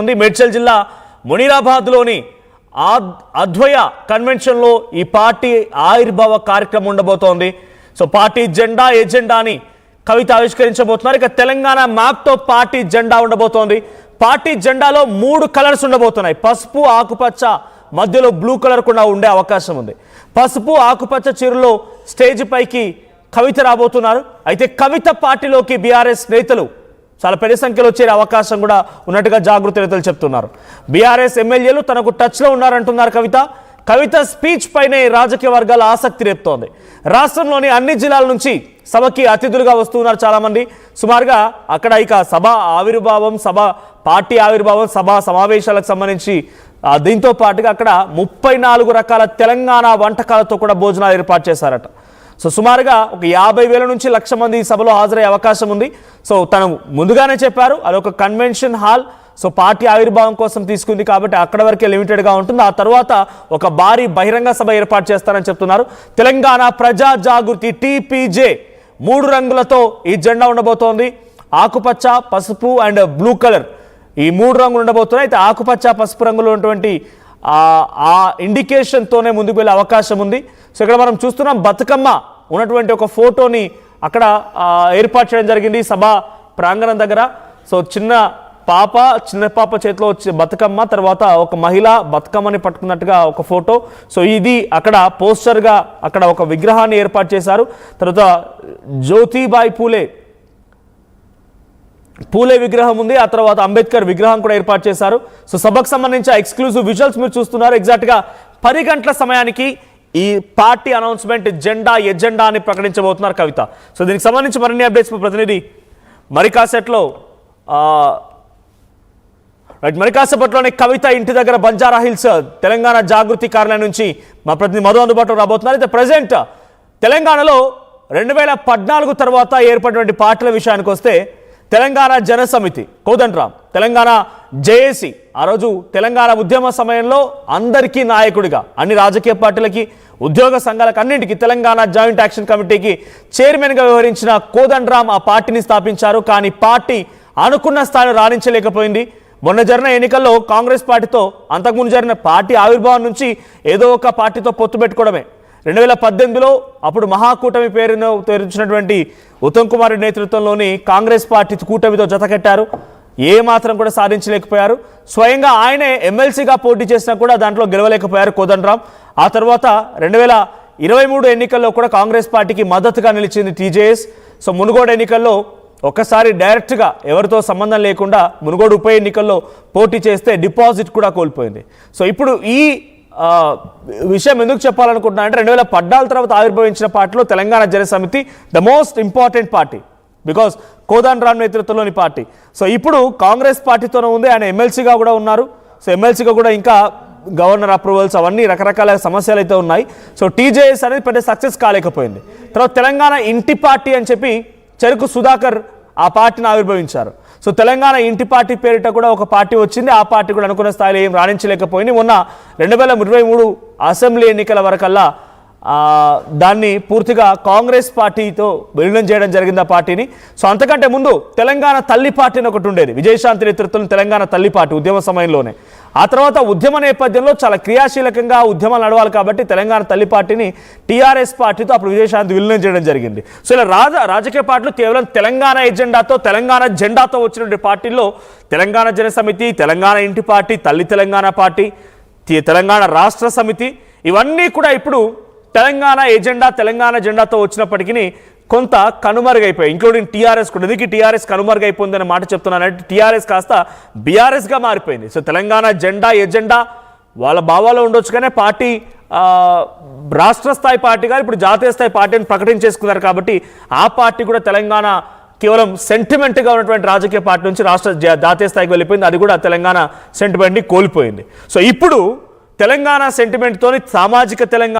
ఉంది. మేడ్చల్ జిల్లా మునీరాబాద్లోని అద్వయ కన్వెన్షన్లో ఈ పార్టీ ఆవిర్భావ కార్యక్రమం ఉండబోతోంది. సో పార్టీ జెండా ఎజెండాని కవిత ఆవిష్కరించబోతున్నారు. ఇక తెలంగాణ మ్యాప్తో పార్టీ జెండా ఉండబోతోంది. పార్టీ జెండాలో 3 కలర్స్ ఉండబోతున్నాయి. పసుపు, ఆకుపచ్చ, మధ్యలో బ్లూ కలర్ కూడా ఉండే అవకాశం ఉంది. పసుపు ఆకుపచ్చ చీరలో స్టేజ్ పైకి కవిత రాబోతున్నారు. అయితే కవిత పార్టీలోకి బీఆర్ఎస్ నేతలు చాలా పెద్ద సంఖ్యలో చేరే అవకాశం కూడా ఉన్నట్టుగా జాగృతి నేతలు చెప్తున్నారు. బీఆర్ఎస్ ఎమ్మెల్యేలు తనకు టచ్లో ఉన్నారంటున్నారు కవిత స్పీచ్ పైనే రాజకీయ వర్గాల ఆసక్తి రేపుతోంది. రాష్ట్రంలోని అన్ని జిల్లాల నుంచి సభకి అతిథులుగా వస్తున్నారు చాలామంది. సుమారుగా అక్కడ ఇక సభ ఆవిర్భావం, పార్టీ ఆవిర్భావం, సమావేశాలకు సంబంధించి దీంతో పాటుగా అక్కడ 34 రకాల తెలంగాణ వంటకాలతో కూడా భోజనాలు ఏర్పాటు చేశారట. సో సుమారుగా ఒక 50,000 నుంచి 1,00,000 మంది ఈ సభలో హాజరయ్యే అవకాశం ఉంది. సో తను ముందుగానే చెప్పారు అదొక కన్వెన్షన్ హాల్. సో పార్టీ ఆవిర్భావం కోసం తీసుకుంది కాబట్టి అక్కడ వరకే లిమిటెడ్గా ఉంటుంది. ఆ తర్వాత ఒక భారీ బహిరంగ సభ ఏర్పాటు చేస్తారని చెప్తున్నారు. తెలంగాణ ప్రజా జాగృతి TPJ 3 రంగులతో ఈ జెండా ఉండబోతోంది. ఆకుపచ్చ, పసుపు అండ్ బ్లూ కలర్, ఈ 3 రంగులు ఉండబోతున్నాయి. అయితే ఆకుపచ్చ, పసుపు రంగులో ఉన్నటువంటి ఆ ఇండికేషన్తోనే ముందుకు వెళ్ళే అవకాశం ఉంది. సో ఇక్కడ మనం చూస్తున్నాం బతుకమ్మ ఉన్నటువంటి ఒక ఫోటోని అక్కడ ఏర్పాటు చేయడం జరిగింది సభ ప్రాంగణం దగ్గర. సో చిన్న పాప చేతిలో వచ్చే బతుకమ్మ, తర్వాత ఒక మహిళ బతుకమ్మని పట్టుకున్నట్టుగా ఒక ఫోటో. సో ఇది అక్కడ పోస్టర్గా అక్కడ ఒక విగ్రహాన్ని ఏర్పాటు చేశారు. తర్వాత జ్యోతిబాయి పూలే విగ్రహం ఉంది. ఆ తర్వాత అంబేద్కర్ విగ్రహం కూడా ఏర్పాటు చేశారు. సో సభకు సంబంధించి ఎక్స్క్లూజివ్ విజువల్స్ మీరు చూస్తున్నారు. ఎగ్జాక్ట్గా 10 గంటల సమయానికి ఈ పార్టీ అనౌన్స్మెంట్ జెండా ఎజెండా అని ప్రకటించబోతున్నారు కవిత. సో దీనికి సంబంధించి మరిన్ని అప్డేట్స్ ప్రతినిధి మరికాసేపట్లోనే కవిత ఇంటి దగ్గర బంజారా హిల్స్ తెలంగాణ జాగృతి కార్యాలయం నుంచి మా ప్రతినిధి మధు అందుబాటులో రాబోతున్నారు. అయితే ప్రజెంట్ తెలంగాణలో 2014 తర్వాత ఏర్పడినటువంటి పార్టీల విషయానికి వస్తే తెలంగాణ జనసమితి కోదండరాం, తెలంగాణ జేఏసీ ఆ రోజు తెలంగాణ ఉద్యమ సమయంలో అందరికీ నాయకుడిగా అన్ని రాజకీయ పార్టీలకి, ఉద్యోగ సంఘాలకు అన్నింటికి తెలంగాణ జాయింట్ యాక్షన్ కమిటీకి చైర్మన్గా వ్యవహరించిన కోదండరాం ఆ పార్టీని స్థాపించారు. కానీ పార్టీ అనుకున్న స్థాయిలో రాణించలేకపోయింది. మొన్న జరిగిన ఎన్నికల్లో కాంగ్రెస్ పార్టీతో, అంతకుముందు జరిగిన పార్టీ ఆవిర్భావం నుంచి ఏదో ఒక పార్టీతో పొత్తు పెట్టుకోవడమే. 2018లో అప్పుడు మహాకూటమి పేరును తెరిచినటువంటి ఉత్తమ్ కుమార్ రెడ్డి నేతృత్వంలోని కాంగ్రెస్ పార్టీ కూటమితో జతకట్టారు. ఏ మాత్రం కూడా సాధించలేకపోయారు. స్వయంగా ఆయనే ఎమ్మెల్సీగా పోటీ చేసినా కూడా దాంట్లో గెలవలేకపోయారు కోదండరాం. ఆ తర్వాత 2023 ఎన్నికల్లో కూడా కాంగ్రెస్ పార్టీకి మద్దతుగా నిలిచింది TJS. సో మునుగోడు ఎన్నికల్లో ఒక్కసారి డైరెక్ట్గా ఎవరితో సంబంధం లేకుండా మునుగోడు ఉప ఎన్నికల్లో పోటీ చేస్తే డిపాజిట్ కూడా కోల్పోయింది. సో ఇప్పుడు ఈ విషయం ఎందుకు చెప్పాలనుకుంటున్నా అంటే 2014 తర్వాత ఆవిర్భవించిన పార్టీలో Telangana Janasamithi the most important party, because Kodandaram నేతృత్వంలోని పార్టీ. సో ఇప్పుడు కాంగ్రెస్ పార్టీతోనే ఉంది. ఆయన ఎమ్మెల్సీగా కూడా ఉన్నారు. సో ఎమ్మెల్సీగా కూడా ఇంకా గవర్నర్ అప్రూవల్స్ అవన్నీ రకరకాల సమస్యలు అయితే ఉన్నాయి. సో TJS అనేది పెద్ద సక్సెస్ కాలేకపోయింది. తర్వాత తెలంగాణ ఇంటి పార్టీ అని చెప్పి చెరుకు సుధాకర్ ఆ పార్టీని ఆవిర్భవించారు. సో తెలంగాణ ఇంటి పార్టీ పేరిట కూడా ఒక పార్టీ వచ్చింది. ఆ పార్టీ కూడా అనుకున్న స్థాయిలో ఏం రాణించలేకపోయింది. మొన్న 2023 అసెంబ్లీ ఎన్నికల వరకల్లా దాన్ని పూర్తిగా కాంగ్రెస్ పార్టీతో విలీనం చేయడం జరిగింది ఆ పార్టీని. సో అంతకంటే ముందు తెలంగాణ తల్లి పార్టీని ఒకటి ఉండేది, విజయశాంతి నేతృత్వం తెలంగాణ తల్లి పార్టీ ఉద్యమ సమయంలోనే. ఆ తర్వాత ఉద్యమ నేపథ్యంలో చాలా క్రియాశీలకంగా ఉద్యమాలు నడవాలి కాబట్టి తెలంగాణ తల్లి పార్టీని TRS పార్టీతో అప్పుడు విజయశాంతి విలీనం చేయడం జరిగింది. సో ఇలా రాజకీయ పార్టీలు కేవలం తెలంగాణ ఎజెండాతో, తెలంగాణ జెండాతో వచ్చినటువంటి పార్టీల్లో తెలంగాణ జనసమితి, తెలంగాణ ఇంటి పార్టీ, తల్లి తెలంగాణ పార్టీ, తెలంగాణ రాష్ట్ర సమితి ఇవన్నీ కూడా ఇప్పుడు తెలంగాణ ఎజెండా, తెలంగాణ జెండాతో వచ్చినప్పటికీ కొంత కనుమరుగైపోయాయి, ఇంక్లూడింగ్ TRS కూడా. ఎందుకు TRS కనుమరుగైపోయిందనే మాట చెప్తున్నానంటే TRS కాస్త BRSగా మారిపోయింది. సో తెలంగాణ జెండా ఎజెండా వాళ్ళ భావాలో ఉండొచ్చు, కానీ పార్టీ రాష్ట్ర స్థాయి పార్టీగా ఇప్పుడు జాతీయ స్థాయి పార్టీని ప్రకటించేసుకున్నారు కాబట్టి ఆ పార్టీ కూడా తెలంగాణ కేవలం సెంటిమెంట్గా ఉన్నటువంటి రాజకీయ పార్టీ నుంచి రాష్ట్ర జాతీయ స్థాయికి వెళ్ళిపోయింది. అది కూడా తెలంగాణ సెంటిమెంట్ని కోల్పోయింది. సో ఇప్పుడు తెలంగాణ సెంటిమెంట్తోని సామాజిక తెలంగాణ